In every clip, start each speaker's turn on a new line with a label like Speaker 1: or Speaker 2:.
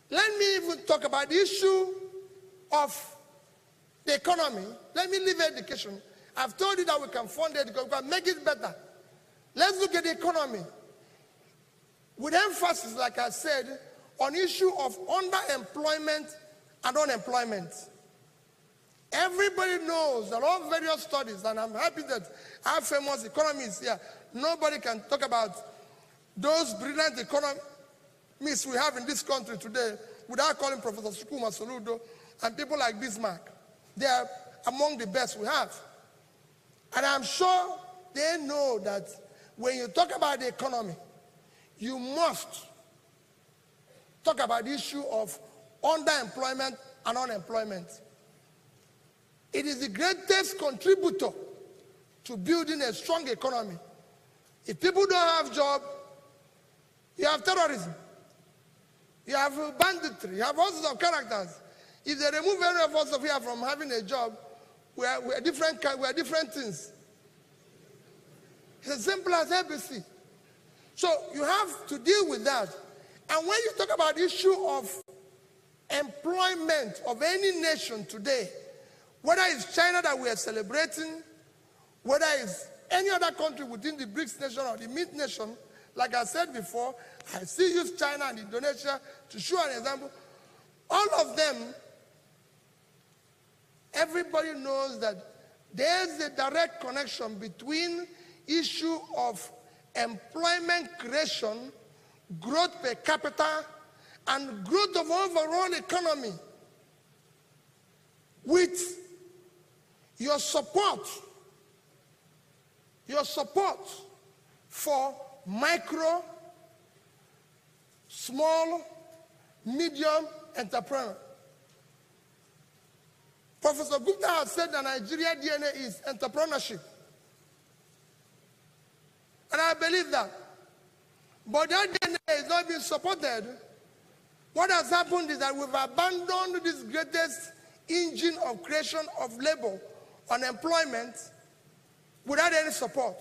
Speaker 1: Let me even talk about the issue of the economy. Let me leave education. I've told you that we can fund it, we can make it better. Let's look at the economy. With emphasis, like I said, on issue of underemployment and unemployment. Everybody knows that all various studies, and I'm happy that our famous economists here, nobody can talk about those brilliant economists we have in this country today without calling Professor Sukuma Soludo and people like Bismarck. They are among the best we have. And I'm sure they know that when you talk about the economy, you must talk about the issue of underemployment and unemployment. It is the greatest contributor to building a strong economy. If people don't have job, you have terrorism, you have banditry, you have all sorts of characters. If they remove any of us here from having a job, we are different things. It's as simple as ABC. So you have to deal with that. And when you talk about the issue of employment of any nation today, whether it's China that we are celebrating, whether it's any other country within the BRICS nation or the MINT nation, like I said before, I still use China and Indonesia to show an example. All of them, everybody knows that there's a direct connection between issue of employment creation, growth per capita, and growth of overall economy with your support for micro, small, medium entrepreneur. Professor Gupta has said that Nigeria DNA is entrepreneurship. And I believe that. But that DNA is not being supported. What has happened is that we've abandoned this greatest engine of creation of labor, unemployment, without any support.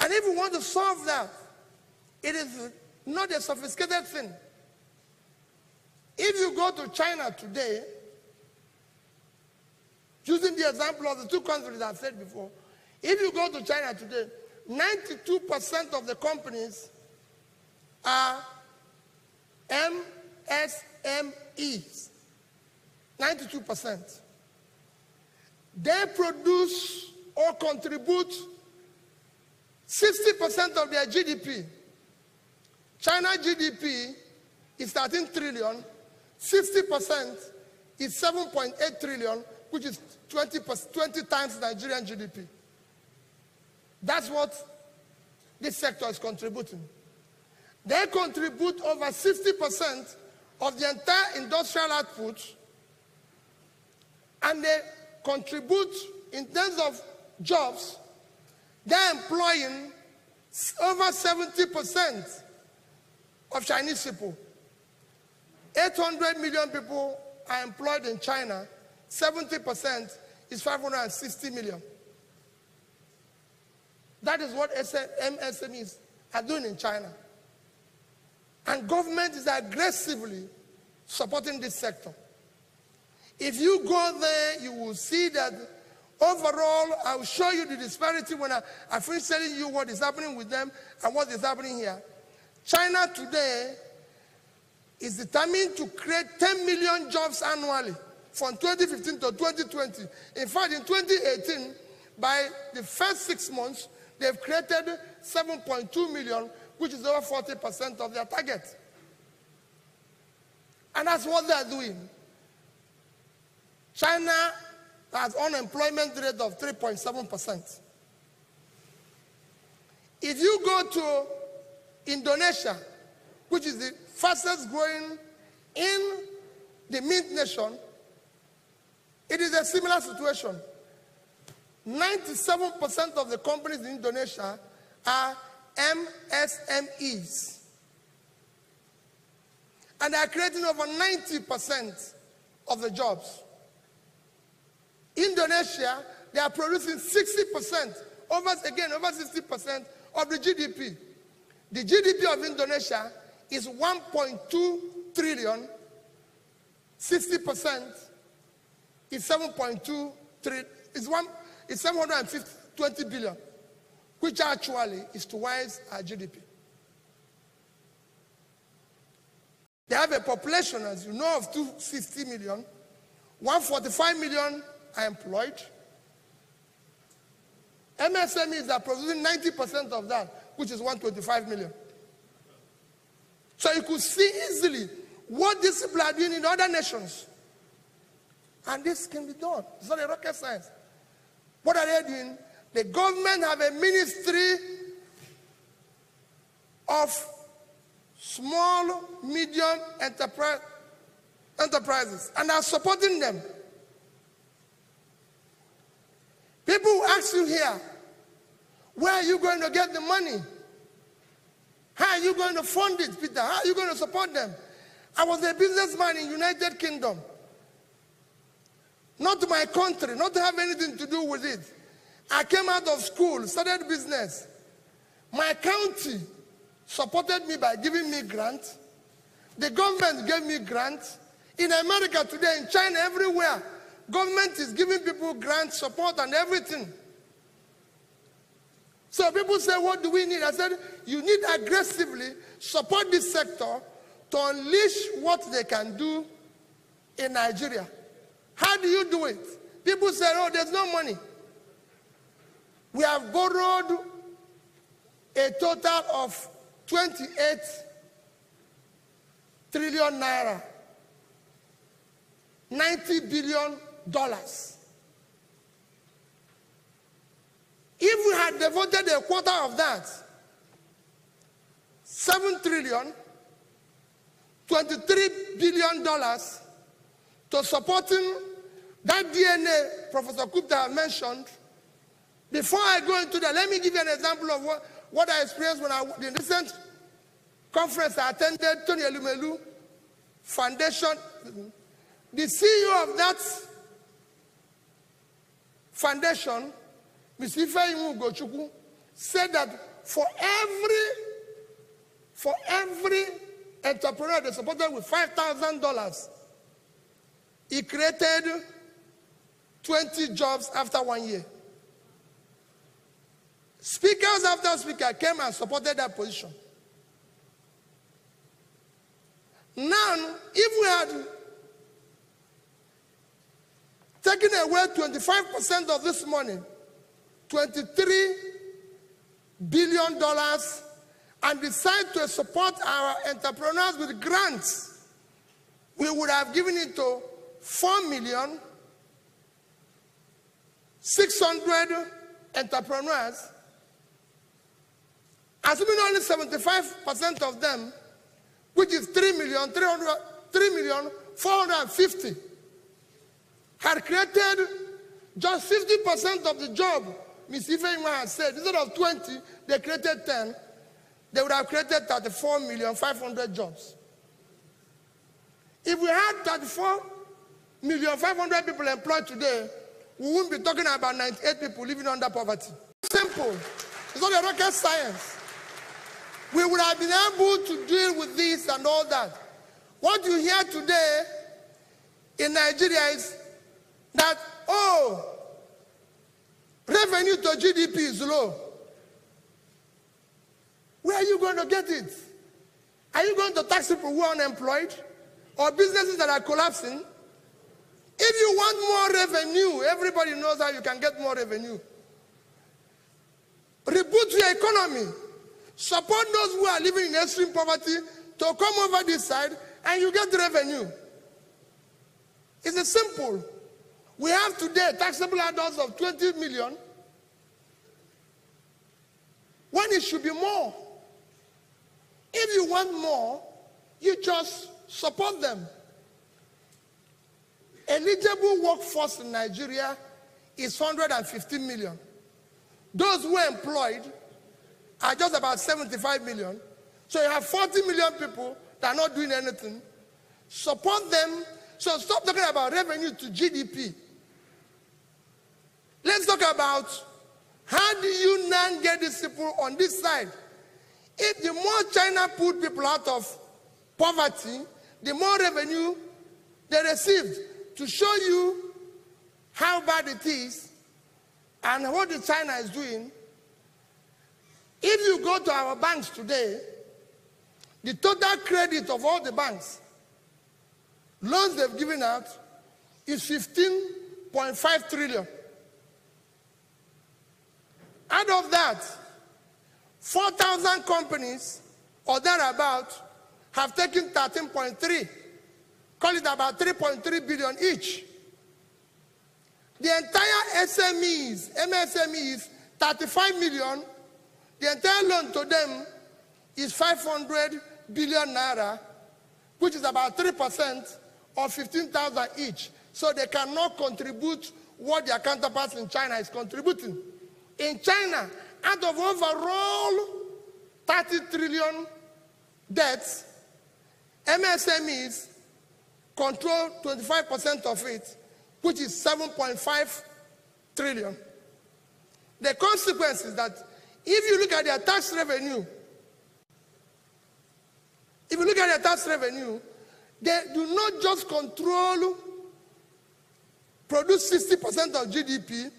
Speaker 1: And if we want to solve that, it is not a sophisticated thing. If you go to China today, using the example of the two countries I've said before, if you go to China today, 92% of the companies are MSMEs. 92%. They produce or contribute 60% of their GDP. China GDP is 13 trillion. 60% is 7.8 trillion, which is 20 times Nigerian GDP. That's what this sector is contributing. They contribute over 60% of the entire industrial output, and they contribute in terms of jobs. They're employing over 70% of Chinese people. 800 million people are employed in China. 70% is 560 million. That is what MSMEs are doing in China. And government is aggressively supporting this sector. If you go there, you will see that overall, I will show you the disparity when I finish telling you what is happening with them and what is happening here. China today is determined to create 10 million jobs annually from 2015 to 2020. In fact, in 2018, by the first 6 months, they've created 7.2 million, which is over 40% of their target. And that's what they're doing. China has unemployment rate of 3.7%. If you go to Indonesia, which is the fastest growing in the MINT nation, it is a similar situation. 97% of the companies in Indonesia are MSMEs. And they are creating over 90% of the jobs. Indonesia, they are producing 60%, over 60% of the GDP. The GDP of Indonesia is 1.2 trillion. 60% is 7.2 trillion. It's 720 billion, which actually is twice our GDP. They have a population, as you know, of 250 million. 145 million are employed. MSMEs are producing 90% of that, which is 125 million. So you could see easily what these people are doing in other nations. And this can be done. It's not a rocket science. What are they doing? The government have a ministry of small, medium enterprises, and are supporting them. People who ask you here, where are you going to get the money? How are you going to fund it, Peter? How are you going to support them? I was a businessman in United Kingdom. Not my country, not to have anything to do with it. I came out of school, started business. My county supported me by giving me grants. The government gave me grants. In America today, in China, everywhere, government is giving people grants, support, and everything. So people say, what do we need? I said, you need aggressively support this sector to unleash what they can do in Nigeria. How do you do it? People say, oh, there's no money. We have borrowed a total of 28 trillion naira, $90 billion. If we had devoted a quarter of that, $7 trillion, $23 billion to supporting that DNA Professor Gupta mentioned. Before I go into that, let me give you an example of what I experienced when the recent conference I attended, Tony Elumelu Foundation. The CEO of that foundation, Mr. Ifeanyi Ugochukwu, said that for every entrepreneur they supported with $5,000, he created 20 jobs after 1 year. Speakers after speaker came and supported that position. Now, if we had taken away 25% of this money, $23 billion, and decide to support our entrepreneurs with grants, we would have given it to 4,600,000 entrepreneurs, assuming only 75% of them, which is 3,450,000, had created just 50% of the job. Ms. Ifeanyi has said, instead of 20, they created 10. They would have created 34,500,000 jobs. If we had 34,500,000 people employed today, we wouldn't be talking about 98 people living under poverty. Simple. It's not a rocket science. We would have been able to deal with this and all that. What you hear today in Nigeria is that, oh, revenue to GDP is low. Where are you going to get it? Are you going to tax people who are unemployed or businesses that are collapsing? If you want more revenue, everybody knows how you can get more revenue. Reboot your economy. Support those who are living in extreme poverty to come over this side and you get revenue. It's simple. We have today taxable adults of 20 million when it should be more. If you want more, you just support them. Eligible workforce in Nigeria is 150 million. Those who are employed are just about 75 million. So you have 40 million people that are not doing anything. Support them. So stop talking about revenue to GDP. Let's talk about how do you now get these people on this side. If the more China put people out of poverty, the more revenue they received. To show you how bad it is and what the China is doing, if you go to our banks today, the total credit of all the banks, loans they've given out, is 15.5 trillion. Out of that, 4,000 companies or thereabout have taken 13.3. Call it about 3.3 billion each. The entire SMEs, MSMEs, 35 million. The entire loan to them is 500 billion naira, which is about 3% of 15,000 each. So they cannot contribute what their counterparts in China is contributing. In China, out of overall 30 trillion debts, MSMEs control 25% of it, which is 7.5 trillion. The consequence is that if you look at their tax revenue, they do not just produce 60% of GDP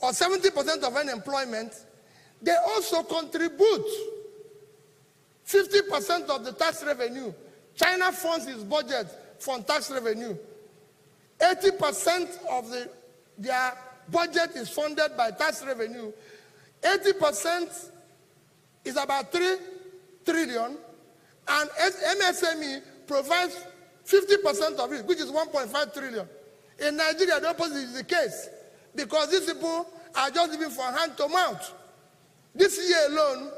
Speaker 1: or 70% of unemployment, they also contribute 50% of the tax revenue. China funds its budget from tax revenue. 80% of their budget is funded by tax revenue. 80% is about 3 trillion, and MSME provides 50% of it, which is 1.5 trillion. In Nigeria, the opposite is the case, because these people are just living from hand to mouth. This year alone,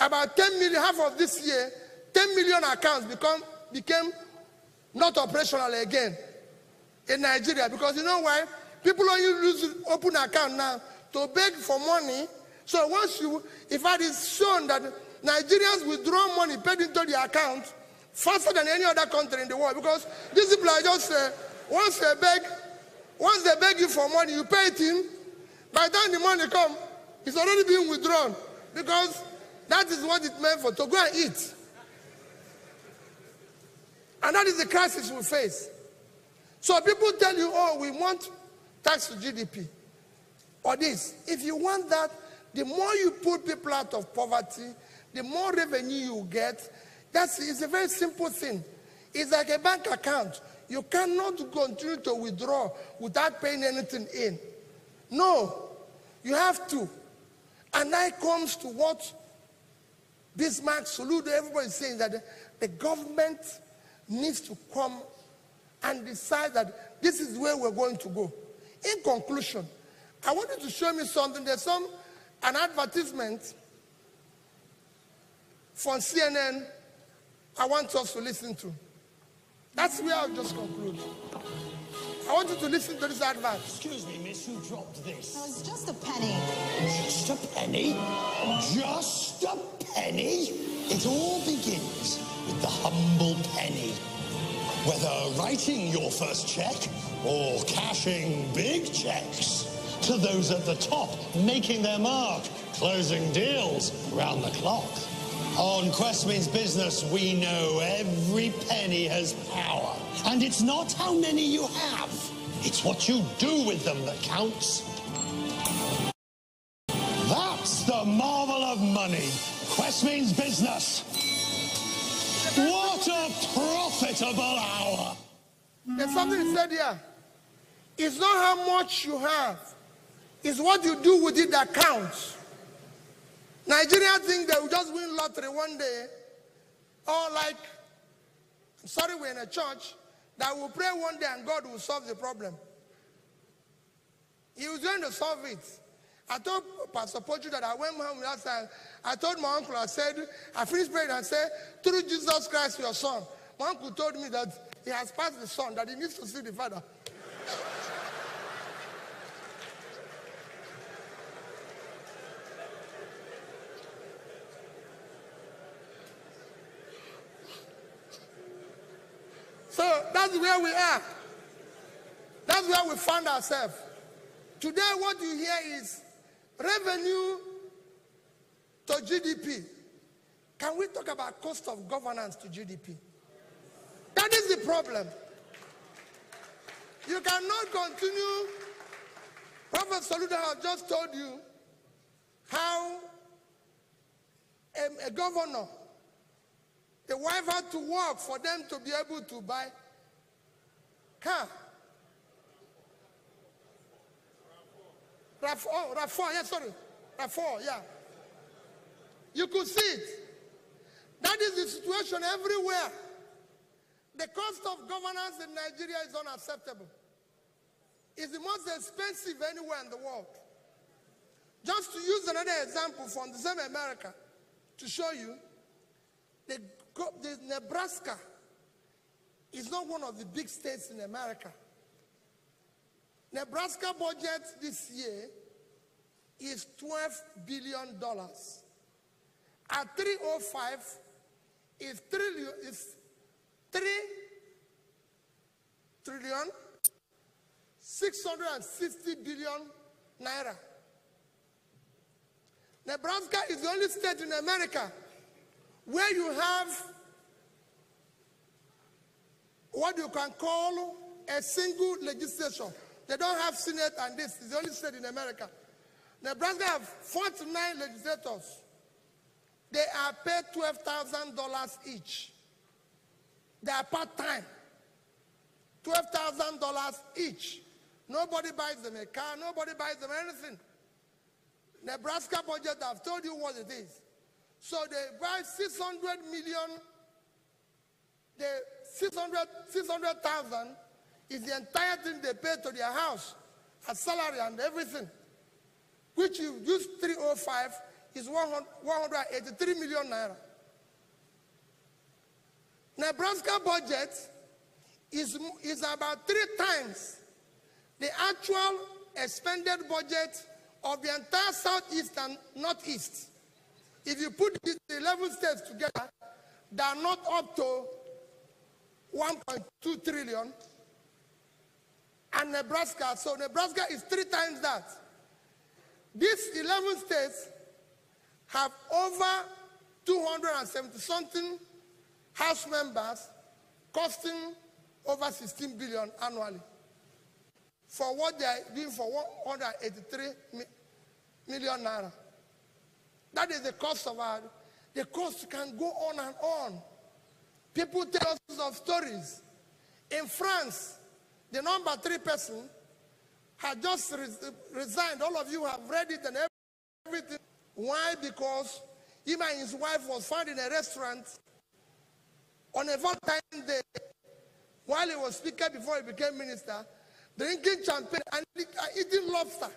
Speaker 1: about 10 million, half of this year, 10 million accounts became not operational again in Nigeria. Because you know why? People only open account now to beg for money. So if it is shown that Nigerians withdraw money paid into the account faster than any other country in the world, because these people are just, once they beg you for money, you pay it in. By the time the money comes, it's already being withdrawn, because that is what it's meant for, to go and eat. And that is the crisis we face. So people tell you, oh, we want tax to GDP, or this. If you want that, the more you put people out of poverty, the more revenue you get. It's a very simple thing. It's like a bank account. You cannot continue to withdraw without paying anything in. No, you have to. And that comes to what Bismarck, Soludo, everybody is saying, that the government needs to come and decide that this is where we're going to go. In conclusion, I want you to show me something. There's an advertisement from CNN I want us to listen to. That's where I'll just conclude. I want you to listen to this advert.
Speaker 2: Excuse me, miss, who dropped this?
Speaker 3: Oh, it's just a penny.
Speaker 2: Just a penny? Just a penny? It all begins with the humble penny. Whether writing your first check or cashing big checks, to those at the top making their mark, closing deals round the clock. On Quest Means Business, we know every penny has power. And it's not how many you have, it's what you do with them that counts. That's the marvel of money. Quest Means Business. What a profitable hour.
Speaker 1: There's something he said here. It's not how much you have, it's what you do with it that counts. Nigerians think they will just win lottery one day, or like, I'm sorry, we're in a church that will pray one day and God will solve the problem. He was going to solve it. I told Pastor Pochu that I went home last time. I told my uncle, I said, I finished praying and I said, through Jesus Christ, your son. My uncle told me that he has passed the son, that he needs to see the father. So that's where we are. That's where we found ourselves. Today what you hear is revenue to GDP. Can we talk about cost of governance to GDP? That is the problem. You cannot continue. Prophet Soludo has just told you how a governor, the wife had to work for them to be able to buy car. RAV4, yeah, sorry. RAV4, yeah. You could see it. That is the situation everywhere. The cost of governance in Nigeria is unacceptable. It's the most expensive anywhere in the world. Just to use another example from the same America to show you, the Nebraska is not one of the big states in America. Nebraska budget this year is $12 billion. At 305 is 3 trillion 660 billion naira. Nebraska is the only state in America where you have what you can call a single legislature. They don't have Senate, and this is the only state in America. Nebraska have 49 legislators. They are paid $12,000 each. They are part-time. $12,000 each. Nobody buys them a car. Nobody buys them anything. Nebraska budget, I've told you what it is. So they buy 600 million. The 600,000 is the entire thing they pay to their house as salary and everything, which you use 305 is 183 million naira. Nebraska budget is about 3 times the actual expended budget of the entire Southeast and Northeast. If you put the 11 states together, they are not up to 1.2 trillion. And Nebraska, so Nebraska is 3 times that. These 11 states have over 270-something House members costing over 16 billion annually for what they are doing for 183 million naira. That is the cost of our, the cost can go on and on. People tell us of stories. In France, the number 3 person had just resigned. All of you have read it and everything. Why? Because him and his wife was found in a restaurant on a Valentine's Day while he was speaker before he became minister, drinking champagne and eating lobster.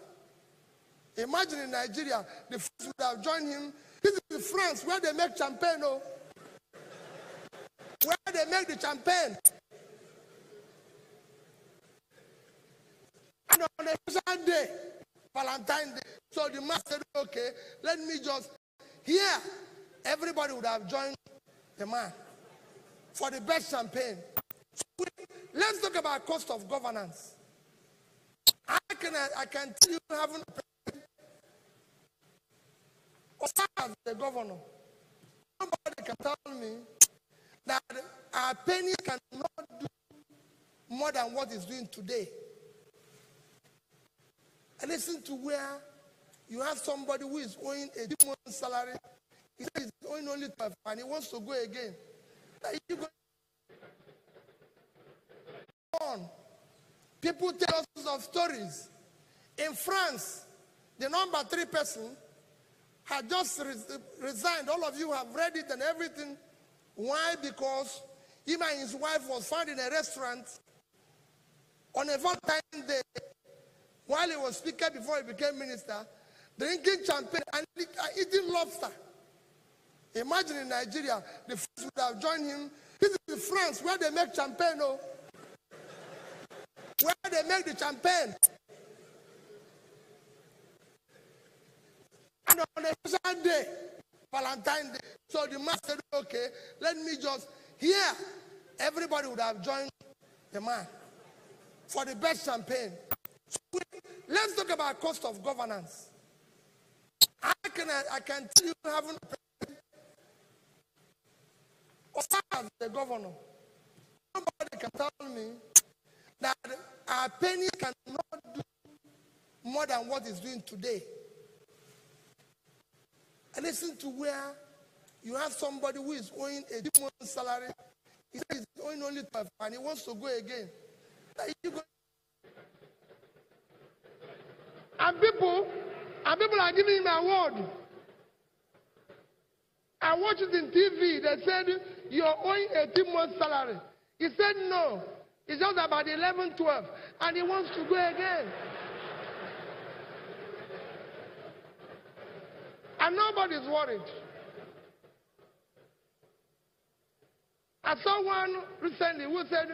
Speaker 1: Imagine in Nigeria, the French would have joined him. This is France where they make champagne, oh. Where they make the champagne. And on a special day, Valentine's Day, so the man said, okay, let me just, here, everybody would have joined the man for the best champagne. So let's talk about cost of governance. I can tell you, having as the governor, nobody can tell me that our penny cannot do more than what it's doing today. And listen to where you have somebody who is owing a different salary. He says he's owing only 12 and he wants to go again. You go on. People tell us of stories. In France, the number 3 person had just resigned. All of you have read it and everything. Why? Because him and his wife was found in a restaurant on a Valentine's Day while he was speaker before he became minister, drinking champagne and eating lobster. Imagine in Nigeria, the French would have joined him. This is France where they make champagne, oh. Where they make the champagne. And on a special day, Valentine's Day, so the man said, okay, let me just, here, everybody would have joined the man for the best champagne. So let's talk about cost of governance. I can tell you, having or as the governor, nobody can tell me that our penny cannot do more than what it's doing today. And listen to where you have somebody who is owing a 2-month salary. He says he's owing only 12 and he wants to go again. And people are giving him an award. I watched it in TV. They said, you're owing a 2-month salary. He said, no. It's just about 11, 12. And he wants to go again. And nobody's worried. I saw one recently who said,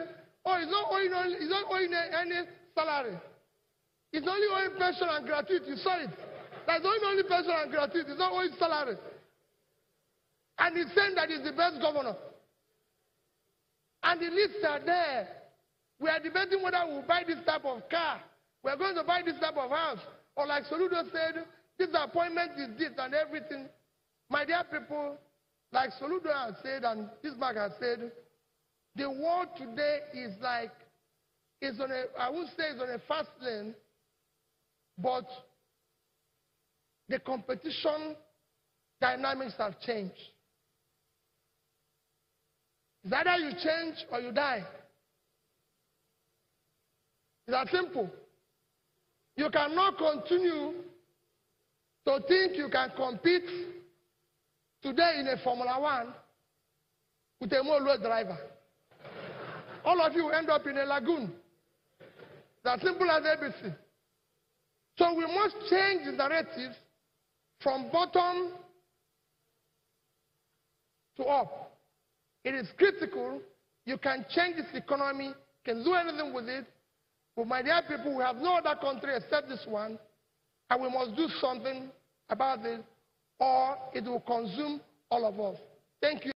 Speaker 1: oh, he's not owing any salary. He's only owing pension and gratuity. You saw it. That's only pension and gratuity. He's not owing salary. And he's saying that he's the best governor. And the lists are there. We are debating whether we'll buy this type of car. We're going to buy this type of house. Or like Soludo said, this appointment is this and everything. My dear people, like Soludo has said and Bismarck has said, the world today is like, I would say it's on a fast lane, but the competition dynamics have changed. It's either you change or you die. It's that simple. You cannot continue to think you can compete today in a Formula One with a Molo driver. All of you end up in a lagoon. It's as simple as ABC. So we must change the narrative from bottom to up. It is critical. You can change this economy, can do anything with it. But my dear people, we have no other country except this one, and we must do something about it, or it will consume all of us. Thank you.